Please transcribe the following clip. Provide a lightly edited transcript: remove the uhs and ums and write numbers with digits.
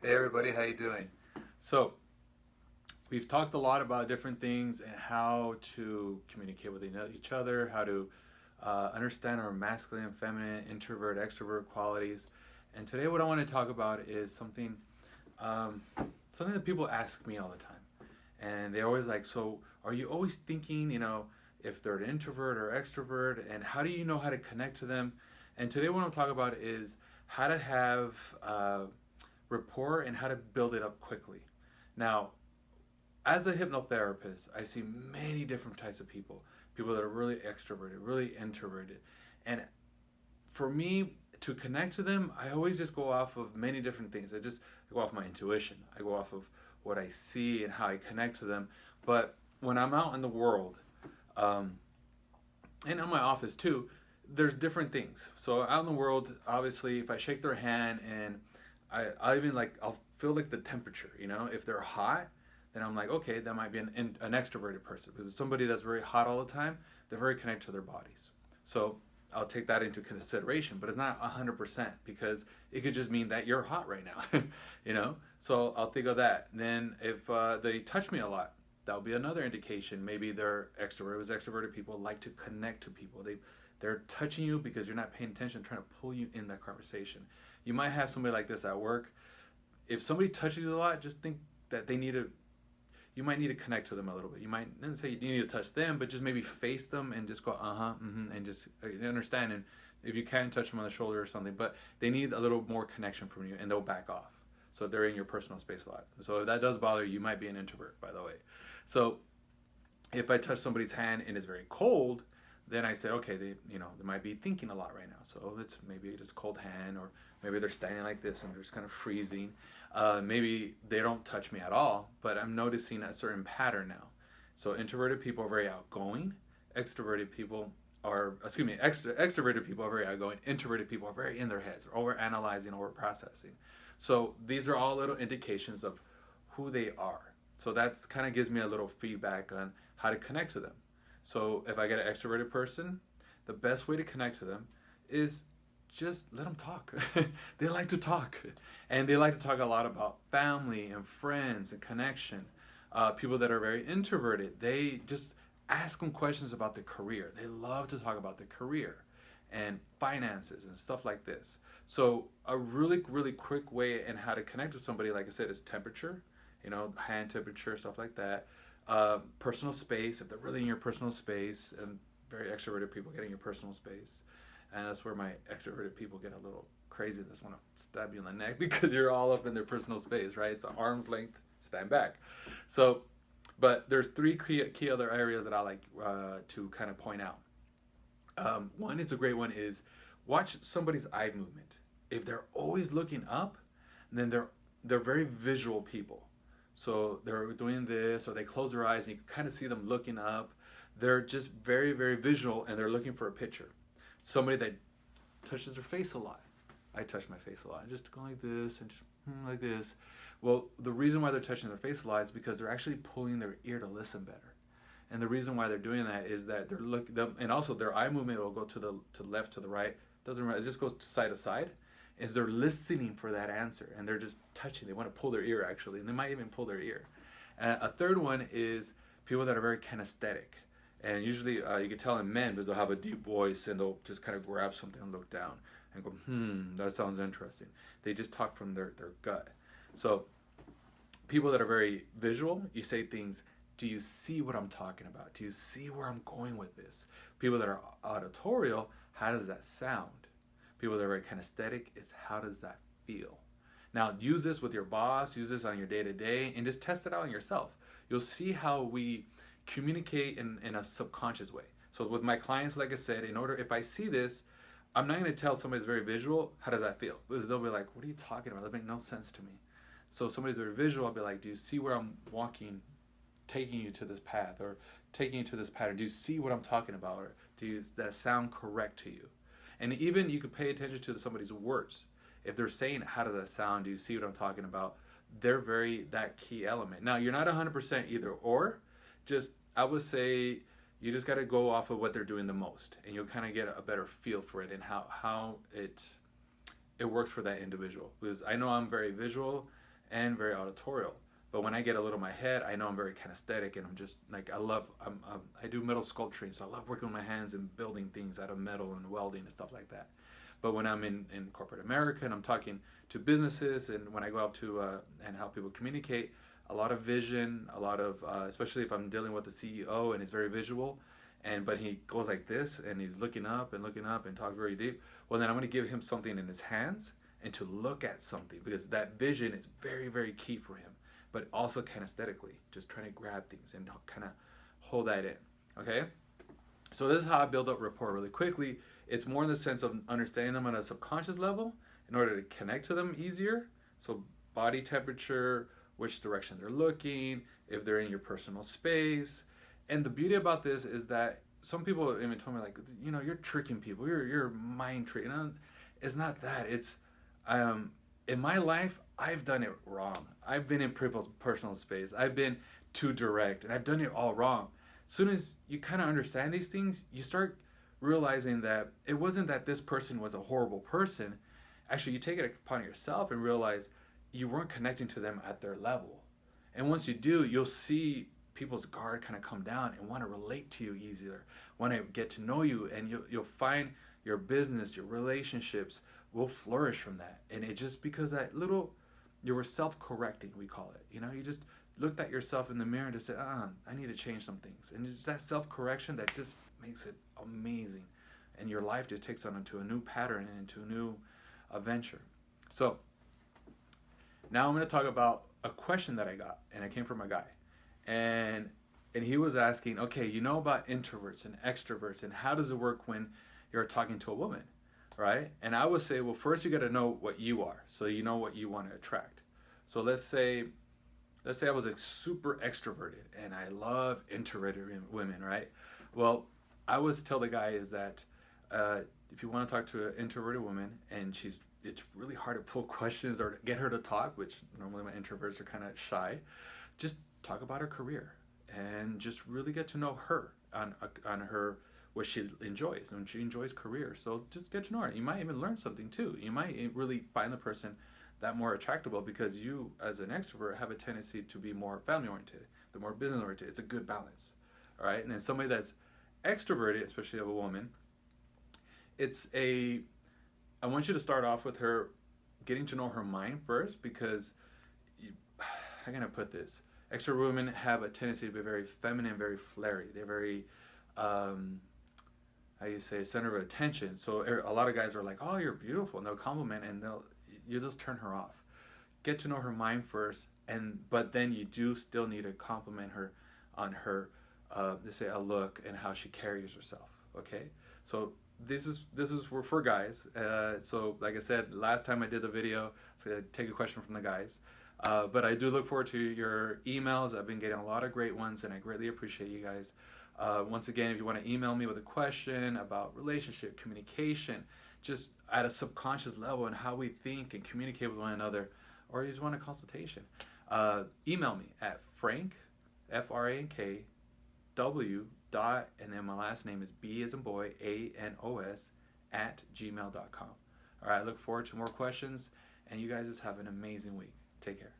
Hey everybody, how you doing? So we've talked a lot about different things and how to communicate with each other, how to understand our masculine and feminine, introvert, extrovert qualities. And today, what I want to talk about is um, something that people ask me all the time, and they're always like, "So, are you always thinking, if they're an introvert or extrovert, and how do you know how to connect to them?" And today, what I'm talking about is how to have rapport and how to build it up quickly. Now, as a hypnotherapist, I see many different types of people. People that are really extroverted, really introverted. And for me to connect to them, I always just go off of many different things. I go off my intuition. I go off of what I see and how I connect to them. But when I'm out in the world, um, and in my office too, there's different things. So out in the world, obviously, if I shake their hand and I even like, I'll feel like the temperature. If they're hot, then I'm like, okay, that might be an extroverted person. Because somebody that's very hot all the time, they're very connected to their bodies. So I'll take that into consideration, but it's not 100% because it could just mean that you're hot right now, So I'll think of that. Then if they touch me a lot, that'll be another indication. Maybe they're extroverted. Because extroverted people like to connect to people. They're touching you because you're not paying attention, trying to pull you in that conversation. You might have somebody like this at work. If somebody touches you a lot, just think that you might need to connect to them a little bit. You might not say you need to touch them, but just maybe face them and just go, and just understand. And if you can, touch them on the shoulder or something, but they need a little more connection from you and they'll back off. So if they're in your personal space a lot. So if that does bother you, you might be an introvert, by the way. So if I touch somebody's hand and it's very cold, then I say, okay, they might be thinking a lot right now. So it's maybe just cold hand, or maybe they're standing like this and they're just kind of freezing. Maybe they don't touch me at all, but I'm noticing a certain pattern now. So introverted people are very outgoing. Extroverted people extroverted people are very outgoing. Introverted people are very in their heads, they're over analyzing, over processing. So these are all little indications of who they are. So that's kind of gives me a little feedback on how to connect to them. So if I get an extroverted person, the best way to connect to them is just let them talk. They like to talk, and they like to talk a lot about family and friends and connection. People that are very introverted, they just ask them questions about their career. They love to talk about their career and finances and stuff like this. So a really really quick way and how to connect to somebody, like I said, is temperature, hand temperature, stuff like that. Personal space, if they're really in your personal space, and very extroverted people get in your personal space. And that's where my extroverted people get a little crazy. They just want to stab you in the neck because you're all up in their personal space, right? It's an arm's length, stand back. So, but there's three key other areas that I like to kind of point out. One, it's a great one, is watch somebody's eye movement. If they're always looking up, then they're very visual people. So they're doing this, or they close their eyes, and you can kind of see them looking up. They're just very very visual, and they're looking for a picture. Somebody that touches their face a lot. I touch my face a lot. I just go like this and just like this. Well, the reason why they're touching their face a lot is because they're actually pulling their ear to listen better. And the reason why they're doing that is that they're looking, and also their eye movement will go to the left, to the right. Doesn't matter. It just goes to side. Is they're listening for that answer, and they're just touching. They want to pull their ear actually, and they might even pull their ear. And a third one is people that are very kinesthetic. And usually you can tell in men because they'll have a deep voice and they'll just kind of grab something and look down and go, that sounds interesting. They just talk from their gut. So people that are very visual, you say things, do you see what I'm talking about? Do you see where I'm going with this? People that are auditorial, how does that sound? People that are very kinesthetic, is how does that feel? Now use this with your boss, use this on your day to day, and just test it out on yourself. You'll see how we communicate in a subconscious way. So with my clients, like I said, if I see this, I'm not going to tell somebody's very visual, how does that feel? Because they'll be like, what are you talking about? That makes no sense to me. So if somebody's very visual, I'll be like, do you see where I'm walking, taking you to this path, or taking you to this pattern? Do you see what I'm talking about? Or does that sound correct to you? And even you could pay attention to somebody's words. If they're saying, how does that sound? Do you see what I'm talking about? They're very, that key element. Now, you're not 100% either or. Just, I would say, you just got to go off of what they're doing the most, and you'll kind of get a better feel for it and how it works for that individual. Because I know I'm very visual, and very auditorial. But when I get a little in my head, I know I'm very kinesthetic, and I'm just like, I do metal sculpturing, so I love working with my hands and building things out of metal and welding and stuff like that. But when I'm in corporate America and I'm talking to businesses, and when I go out to and help people communicate, a lot of vision, a lot of especially if I'm dealing with the CEO and he's very visual, but he goes like this and he's looking up and talks very deep. Well, then I'm going to give him something in his hands and to look at something, because that vision is very, very key for him. But also kinesthetically, just trying to grab things and kind of hold that in. Okay. So this is how I build up rapport really quickly. It's more in the sense of understanding them on a subconscious level in order to connect to them easier. So body temperature, which direction they're looking, if they're in your personal space. And the beauty about this is that some people even told me, like, you're tricking people. You're mind tricking. It's not that. It's in my life, I've done it wrong. I've been in people's personal space. I've been too direct, and I've done it all wrong. As soon as you kind of understand these things, you start realizing that it wasn't that this person was a horrible person. Actually, you take it upon yourself and realize you weren't connecting to them at their level. And once you do, you'll see people's guard kind of come down and want to relate to you easier, want to get to know you, and you'll find your business, your relationships will flourish from that. And it just because you were self-correcting, we call it. You just looked at yourself in the mirror and just said, I need to change some things. And it's that self-correction that just makes it amazing. And your life just takes on into a new pattern and into a new adventure. So now I'm going to talk about a question that I got, and it came from a guy. And he was asking, okay, about introverts and extroverts, and how does it work when you're talking to a woman, right? And I would say, well, first you got to know what you are, so you know what you want to attract. So let's say I was a super extroverted and I love introverted women, right? Well, I always tell the guy is that if you want to talk to an introverted woman and it's really hard to pull questions or get her to talk, which normally my introverts are kind of shy, just talk about her career and just really get to know her on her, what she enjoys, and she enjoys career. So just get to know her. You might even learn something too. You might really find the person that more attractable, because you as an extrovert have a tendency to be more family oriented, the more business oriented. It's a good balance. All right. And then somebody that's extroverted, especially of a woman, I want you to start off with her getting to know her mind first, because how can I put this? Extrovert women have a tendency to be very feminine, very flary. They're very, center of attention. So a lot of guys are like, oh, you're beautiful, and they'll compliment, and you just turn her off. Get to know her mind first, but then you do still need to compliment her on her, let's say, a look and how she carries herself. Okay, so this is for guys. So like I said, last time I did the video, so I take a question from the guys. But I do look forward to your emails. I've been getting a lot of great ones, and I greatly appreciate you guys. Once again, if you want to email me with a question about relationship, communication, just at a subconscious level and how we think and communicate with one another, or you just want a consultation, email me at Frank, FRANK, W. and then my last name is B as in boy, ANOS @gmail.com. All right, I look forward to more questions, and you guys just have an amazing week. Take care.